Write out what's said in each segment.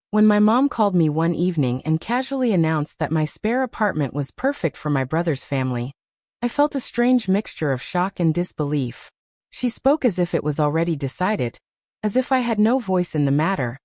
When my mom called me one evening and casually announced that my spare apartment was perfect for my brother's family, I felt a strange mixture of shock and disbelief. She spoke as if it was already decided, as if I had no voice in the matter,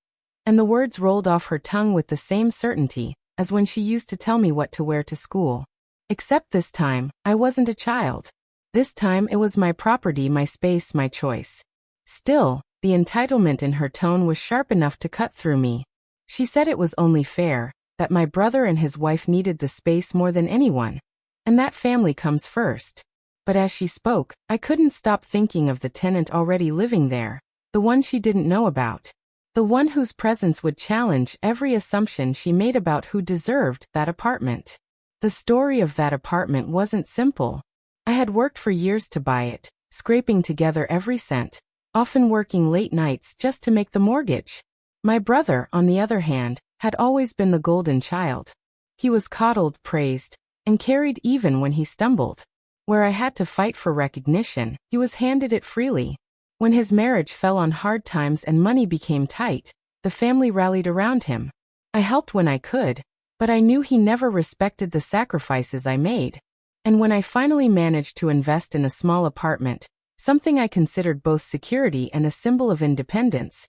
and the words rolled off her tongue with the same certainty as when she used to tell me what to wear to school. Except this time, I wasn't a child. This time it was my property, my space, my choice. Still, the entitlement in her tone was sharp enough to cut through me. She said it was only fair, that my brother and his wife needed the space more than anyone, and that family comes first. But as she spoke, I couldn't stop thinking of the tenant already living there, the one she didn't know about, the one whose presence would challenge every assumption she made about who deserved that apartment. The story of that apartment wasn't simple. I had worked for years to buy it, scraping together every cent, often working late nights just to make the mortgage. My brother, on the other hand, had always been the golden child. He was coddled, praised, and carried even when he stumbled. Where I had to fight for recognition, he was handed it freely. When his marriage fell on hard times and money became tight, the family rallied around him. I helped when I could, but I knew he never respected the sacrifices I made. And when I finally managed to invest in a small apartment, something I considered both security and a symbol of independence,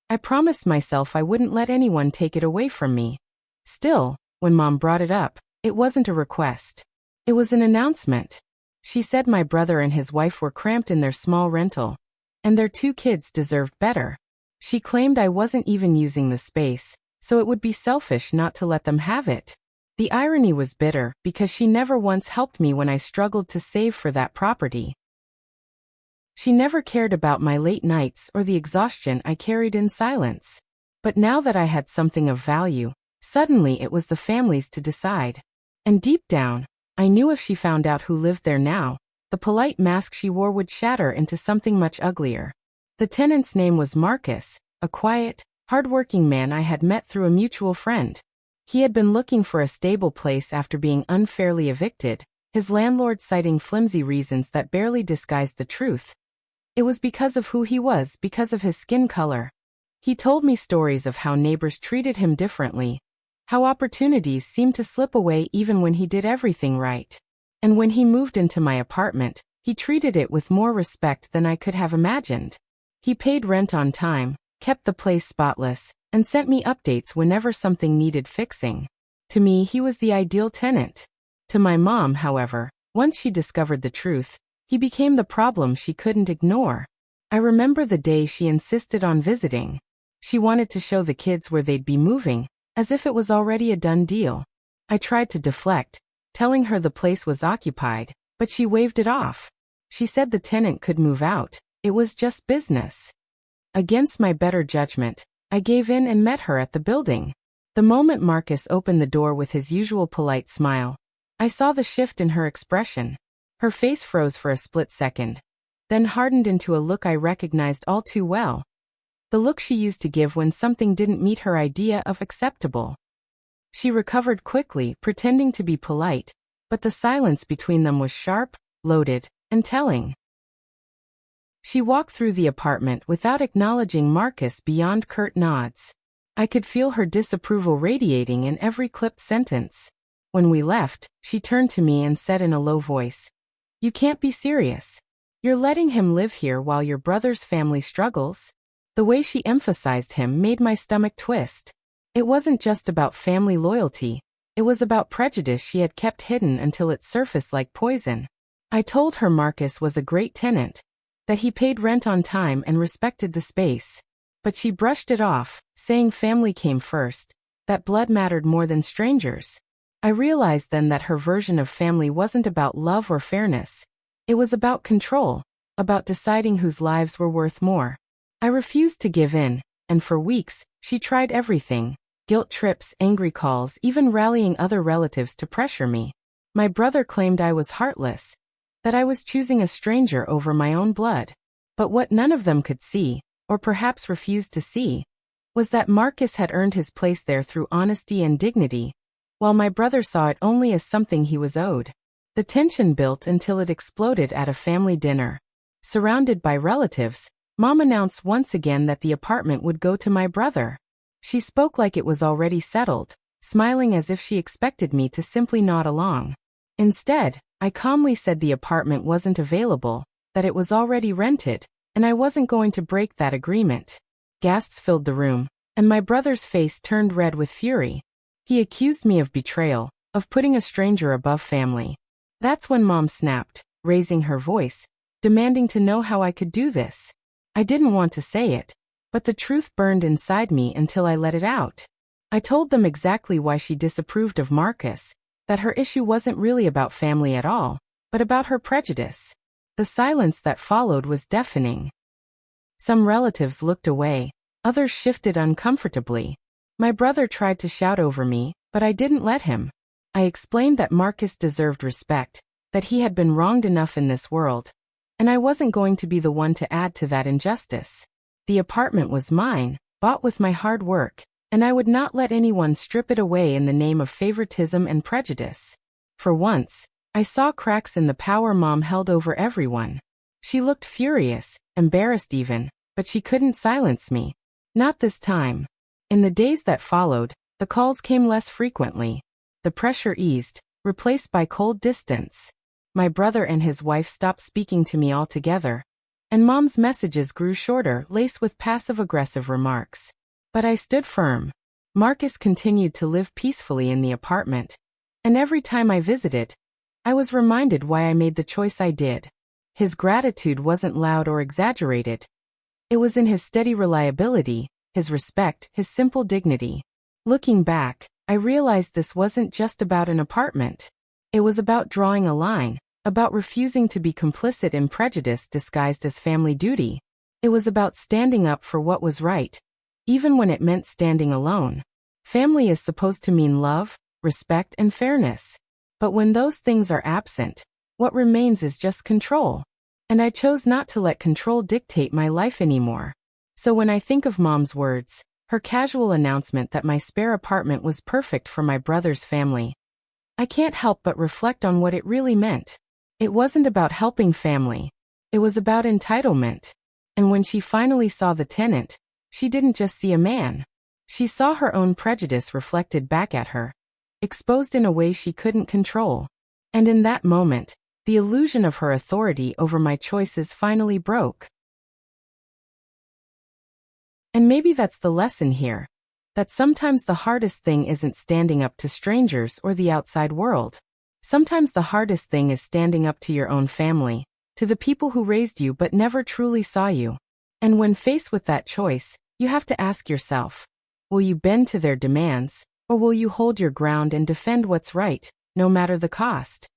I promised myself I wouldn't let anyone take it away from me. Still, when Mom brought it up, it wasn't a request. It was an announcement. She said my brother and his wife were cramped in their small rental, and their 2 kids deserved better. She claimed I wasn't even using the space, so it would be selfish not to let them have it. The irony was bitter because she never once helped me when I struggled to save for that property. She never cared about my late nights or the exhaustion I carried in silence. But now that I had something of value, suddenly it was the family's to decide. And deep down, I knew if she found out who lived there now, the polite mask she wore would shatter into something much uglier. The tenant's name was Marcus, a quiet, hard-working man I had met through a mutual friend. He had been looking for a stable place after being unfairly evicted, his landlord citing flimsy reasons that barely disguised the truth. It was because of who he was, because of his skin color. He told me stories of how neighbors treated him differently, how opportunities seemed to slip away even when he did everything right. And when he moved into my apartment, he treated it with more respect than I could have imagined. He paid rent on time, kept the place spotless, and sent me updates whenever something needed fixing. To me, he was the ideal tenant. To my mom, however, once she discovered the truth, he became the problem she couldn't ignore. I remember the day she insisted on visiting. She wanted to show the kids where they'd be moving, as if it was already a done deal. I tried to deflect, telling her the place was occupied, but she waved it off. She said the tenant could move out, it was just business. Against my better judgment, I gave in and met her at the building. The moment Marcus opened the door with his usual polite smile, I saw the shift in her expression. Her face froze for a split second, then hardened into a look I recognized all too well. The look she used to give when something didn't meet her idea of acceptable. She recovered quickly, pretending to be polite, but the silence between them was sharp, loaded, and telling. She walked through the apartment without acknowledging Marcus beyond curt nods. I could feel her disapproval radiating in every clipped sentence. When we left, she turned to me and said in a low voice, "You can't be serious. You're letting him live here while your brother's family struggles?" The way she emphasized him made my stomach twist. It wasn't just about family loyalty, it was about prejudice she had kept hidden until it surfaced like poison. I told her Marcus was a great tenant, that he paid rent on time and respected the space. But she brushed it off, saying family came first, that blood mattered more than strangers. I realized then that her version of family wasn't about love or fairness. It was about control, about deciding whose lives were worth more. I refused to give in, and for weeks, she tried everything: guilt trips, angry calls, even rallying other relatives to pressure me. My brother claimed I was heartless, that I was choosing a stranger over my own blood. But what none of them could see, or perhaps refused to see, was that Marcus had earned his place there through honesty and dignity, while my brother saw it only as something he was owed. The tension built until it exploded at a family dinner. Surrounded by relatives, Mom announced once again that the apartment would go to my brother. She spoke like it was already settled, smiling as if she expected me to simply nod along. Instead, I calmly said the apartment wasn't available, that it was already rented, and I wasn't going to break that agreement. Gasps filled the room, and my brother's face turned red with fury. He accused me of betrayal, of putting a stranger above family. That's when Mom snapped, raising her voice, demanding to know how I could do this. I didn't want to say it, but the truth burned inside me until I let it out. I told them exactly why she disapproved of Marcus, that her issue wasn't really about family at all, but about her prejudice. The silence that followed was deafening. Some relatives looked away, others shifted uncomfortably. My brother tried to shout over me, but I didn't let him. I explained that Marcus deserved respect, that he had been wronged enough in this world, and I wasn't going to be the one to add to that injustice. The apartment was mine, bought with my hard work, and I would not let anyone strip it away in the name of favoritism and prejudice. For once, I saw cracks in the power Mom held over everyone. She looked furious, embarrassed even, but she couldn't silence me. Not this time. In the days that followed, the calls came less frequently. The pressure eased, replaced by cold distance. My brother and his wife stopped speaking to me altogether, and Mom's messages grew shorter, laced with passive-aggressive remarks. But I stood firm. Marcus continued to live peacefully in the apartment, and every time I visited, I was reminded why I made the choice I did. His gratitude wasn't loud or exaggerated. It was in his steady reliability, his respect, his simple dignity. Looking back, I realized this wasn't just about an apartment. It was about drawing a line, about refusing to be complicit in prejudice disguised as family duty. It was about standing up for what was right, even when it meant standing alone. Family is supposed to mean love, respect, and fairness. But when those things are absent, what remains is just control. And I chose not to let control dictate my life anymore. So when I think of Mom's words, her casual announcement that my spare apartment was perfect for my brother's family, I can't help but reflect on what it really meant. It wasn't about helping family. It was about entitlement. And when she finally saw the tenant, she didn't just see a man. She saw her own prejudice reflected back at her, exposed in a way she couldn't control. And in that moment, the illusion of her authority over my choices finally broke. And maybe that's the lesson here, that sometimes the hardest thing isn't standing up to strangers or the outside world. Sometimes the hardest thing is standing up to your own family, to the people who raised you but never truly saw you. And when faced with that choice, you have to ask yourself, will you bend to their demands, or will you hold your ground and defend what's right, no matter the cost?